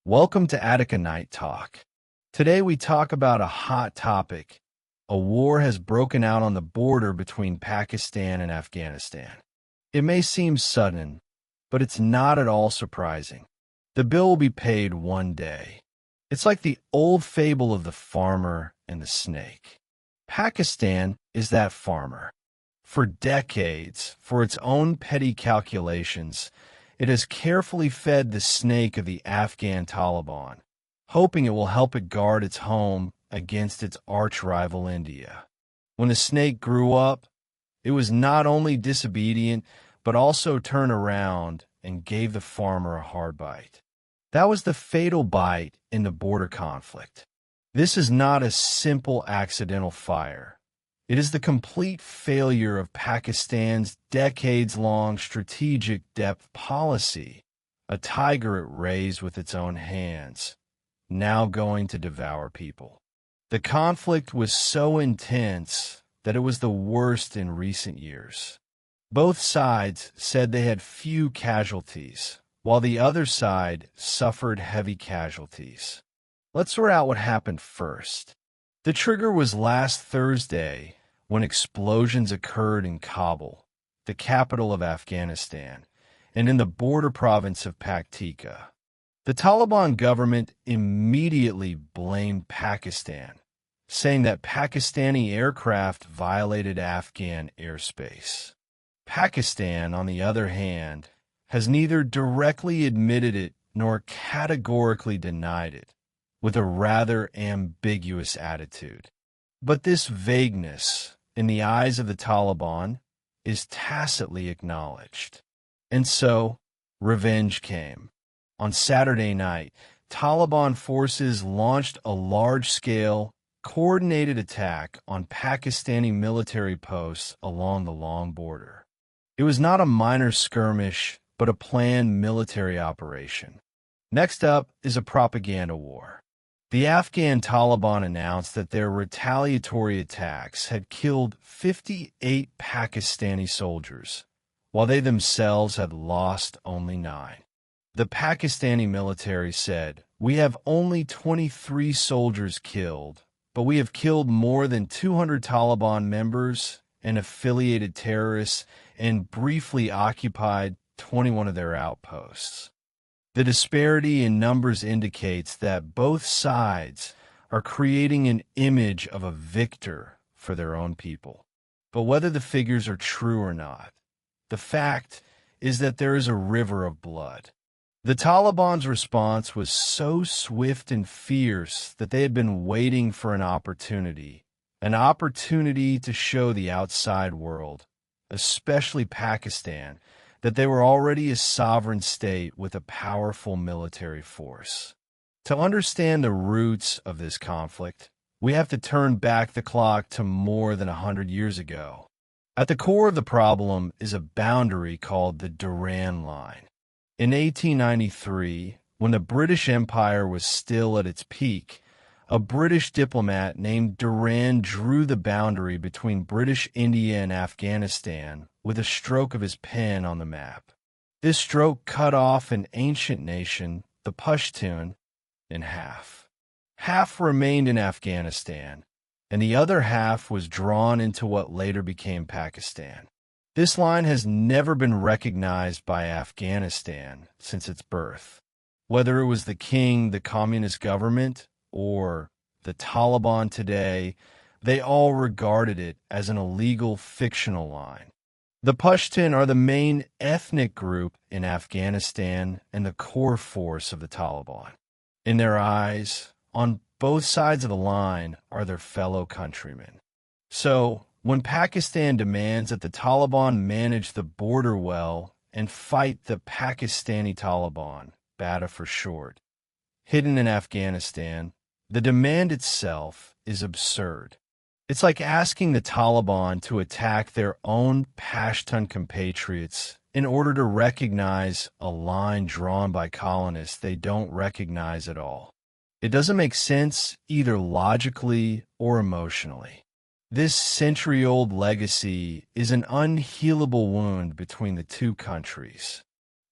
Welcome to Attica Night Talk. Today we talk about a hot topic. A war has broken out on the border between Pakistan and Afghanistan. It may seem sudden, but it's not at all surprising. The bill will be paid one day. It's like the old fable of the farmer and the snake. Pakistan is that farmer. For decades, for its own petty calculations, it has carefully fed the snake of the Afghan Taliban, hoping it will help it guard its home against its arch-rival India. When the snake grew up, it was not only disobedient, but also turned around and gave the farmer a hard bite. That was the fatal bite in the border conflict. This is not a simple accidental fire. It is the complete failure of Pakistan's decades-long strategic depth policy, a tiger it raised with its own hands, now going to devour people. The conflict was so intense that it was the worst in recent years. Both sides said they had few casualties, while the other side suffered heavy casualties. Let's sort out what happened first. The trigger was last Thursday when explosions occurred in Kabul, the capital of Afghanistan, and in the border province of Paktika. The Taliban government immediately blamed Pakistan, saying that Pakistani aircraft violated Afghan airspace. Pakistan, on the other hand, has neither directly admitted it nor categorically denied it, with a rather ambiguous attitude. But this vagueness, in the eyes of the Taliban, is tacitly acknowledged. And so, revenge came. On Saturday night, Taliban forces launched a large-scale, coordinated attack on Pakistani military posts along the long border. It was not a minor skirmish, but a planned military operation. Next up is a propaganda war. The Afghan Taliban announced that their retaliatory attacks had killed 58 Pakistani soldiers, while they themselves had lost only 9. The Pakistani military said, "We have only 23 soldiers killed, but we have killed more than 200 Taliban members and affiliated terrorists and briefly occupied 21 of their outposts." The disparity in numbers indicates that both sides are creating an image of a victor for their own people. But whether the figures are true or not, the fact is that there is a river of blood. The Taliban's response was so swift and fierce that they had been waiting for an opportunity to show the outside world, especially Pakistan, that they were already a sovereign state with a powerful military force. To understand the roots of this conflict, we have to turn back the clock to more than 100 years ago. At the core of the problem is a boundary called the Durand Line. In 1893, when the British Empire was still at its peak, a British diplomat named Durand drew the boundary between British India and Afghanistan with a stroke of his pen on the map. This stroke cut off an ancient nation, the Pashtun, in half. Half remained in Afghanistan, and the other half was drawn into what later became Pakistan. This line has never been recognized by Afghanistan since its birth. Whether it was the king, the communist government, or the Taliban today, they all regarded it as an illegal fictional line. The Pashtun are the main ethnic group in Afghanistan and the core force of the Taliban. In their eyes, on both sides of the line are their fellow countrymen. So, when Pakistan demands that the Taliban manage the border well and fight the Pakistani Taliban, BATA for short, hidden in Afghanistan, the demand itself is absurd. It's like asking the Taliban to attack their own Pashtun compatriots in order to recognize a line drawn by colonists they don't recognize at all. It doesn't make sense either logically or emotionally. This century-old legacy is an unhealable wound between the two countries.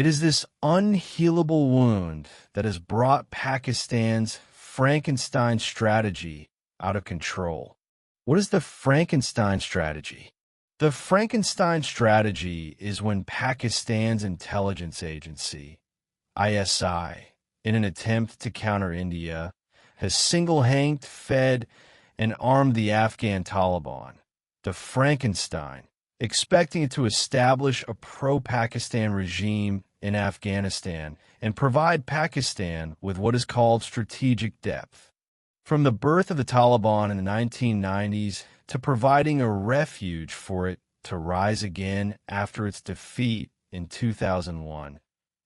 It is this unhealable wound that has brought Pakistan's Frankenstein strategy out of control. What is the Frankenstein strategy? The Frankenstein strategy is when Pakistan's intelligence agency, ISI, in an attempt to counter India, has single-handedly fed and armed the Afghan Taliban, the Frankenstein, expecting it to establish a pro-Pakistan regime in Afghanistan and provide Pakistan with what is called strategic depth. From the birth of the Taliban in the 1990s to providing a refuge for it to rise again after its defeat in 2001,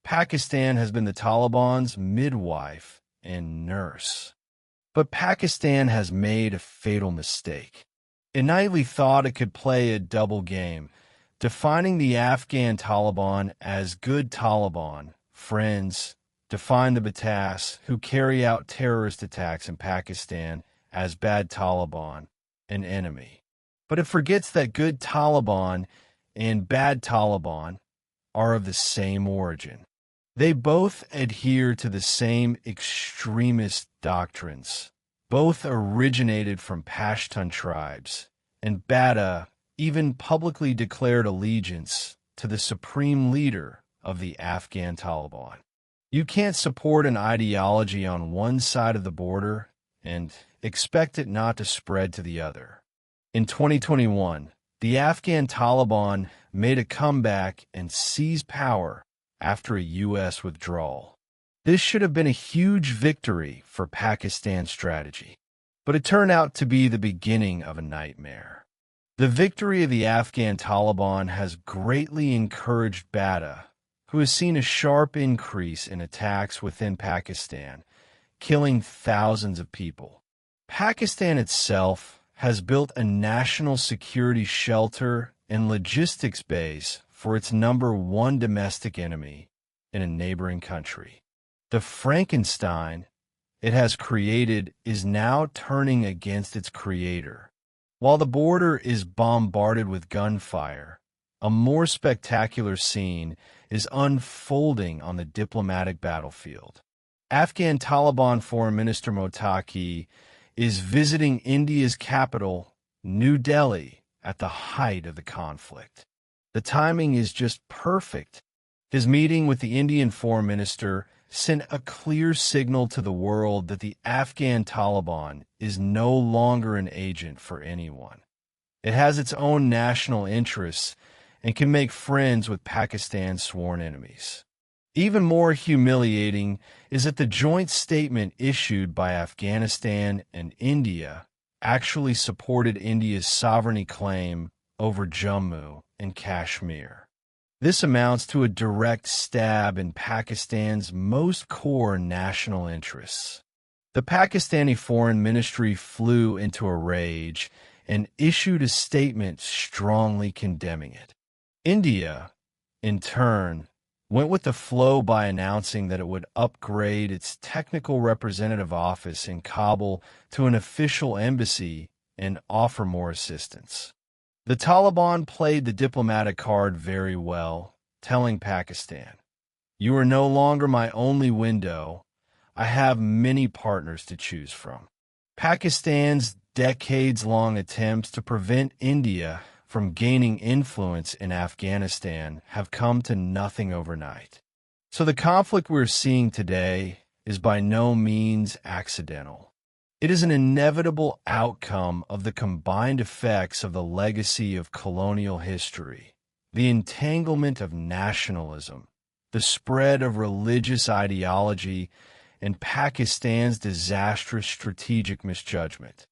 Pakistan has been the Taliban's midwife and nurse. But Pakistan has made a fatal mistake. It naively thought it could play a double game, defining the Afghan Taliban as good Taliban, friends, define the Batas, who carry out terrorist attacks in Pakistan, as bad Taliban, an enemy. But it forgets that good Taliban and bad Taliban are of the same origin. They both adhere to the same extremist doctrines. Both originated from Pashtun tribes, and Bata even publicly declared allegiance to the supreme leader of the Afghan Taliban. You can't support an ideology on one side of the border and expect it not to spread to the other. In 2021, the Afghan Taliban made a comeback and seized power after a U.S. withdrawal. This should have been a huge victory for Pakistan's strategy, but it turned out to be the beginning of a nightmare. The victory of the Afghan Taliban has greatly encouraged Bata, who has seen a sharp increase in attacks within Pakistan, killing thousands of people. Pakistan itself has built a national security shelter and logistics base for its number one domestic enemy in a neighboring country. The Frankenstein it has created is now turning against its creator. While the border is bombarded with gunfire, a more spectacular scene is unfolding on the diplomatic battlefield. Afghan Taliban Foreign Minister Motaki is visiting India's capital, New Delhi, at the height of the conflict. The timing is just perfect. His meeting with the Indian Foreign Minister sent a clear signal to the world that the Afghan Taliban is no longer an agent for anyone. It has its own national interests and can make friends with Pakistan's sworn enemies. Even more humiliating is that the joint statement issued by Afghanistan and India actually supported India's sovereignty claim over Jammu and Kashmir. This amounts to a direct stab in Pakistan's most core national interests. The Pakistani Foreign Ministry flew into a rage and issued a statement strongly condemning it. India, in turn, went with the flow by announcing that it would upgrade its technical representative office in Kabul to an official embassy and offer more assistance. The Taliban played the diplomatic card very well, telling Pakistan, "You are no longer my only window. I have many partners to choose from." Pakistan's decades-long attempts to prevent India from gaining influence in Afghanistan have come to nothing overnight. So the conflict we're seeing today is by no means accidental. It is an inevitable outcome of the combined effects of the legacy of colonial history, the entanglement of nationalism, the spread of religious ideology, and Pakistan's disastrous strategic misjudgment.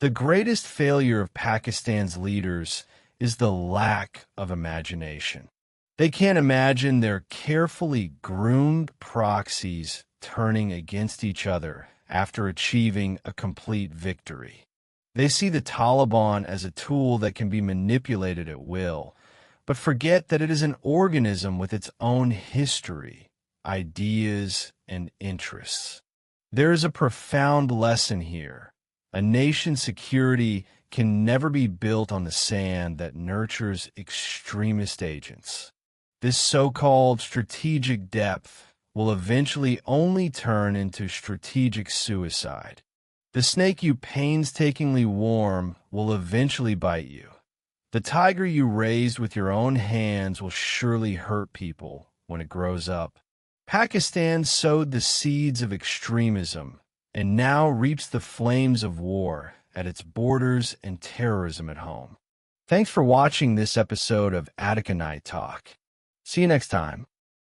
The greatest failure of Pakistan's leaders is the lack of imagination. They can't imagine their carefully groomed proxies turning against each other after achieving a complete victory. They see the Taliban as a tool that can be manipulated at will, but forget that it is an organism with its own history, ideas, and interests. There is a profound lesson here. A nation's security can never be built on the sand that nurtures extremist agents. This so-called strategic depth will eventually only turn into strategic suicide. The snake you painstakingly warm will eventually bite you. The tiger you raised with your own hands will surely hurt people when it grows up. Pakistan sowed the seeds of extremism and now reaps the flames of war at its borders and terrorism at home. Thanks for watching this episode of Attica Night Talk. See you next time.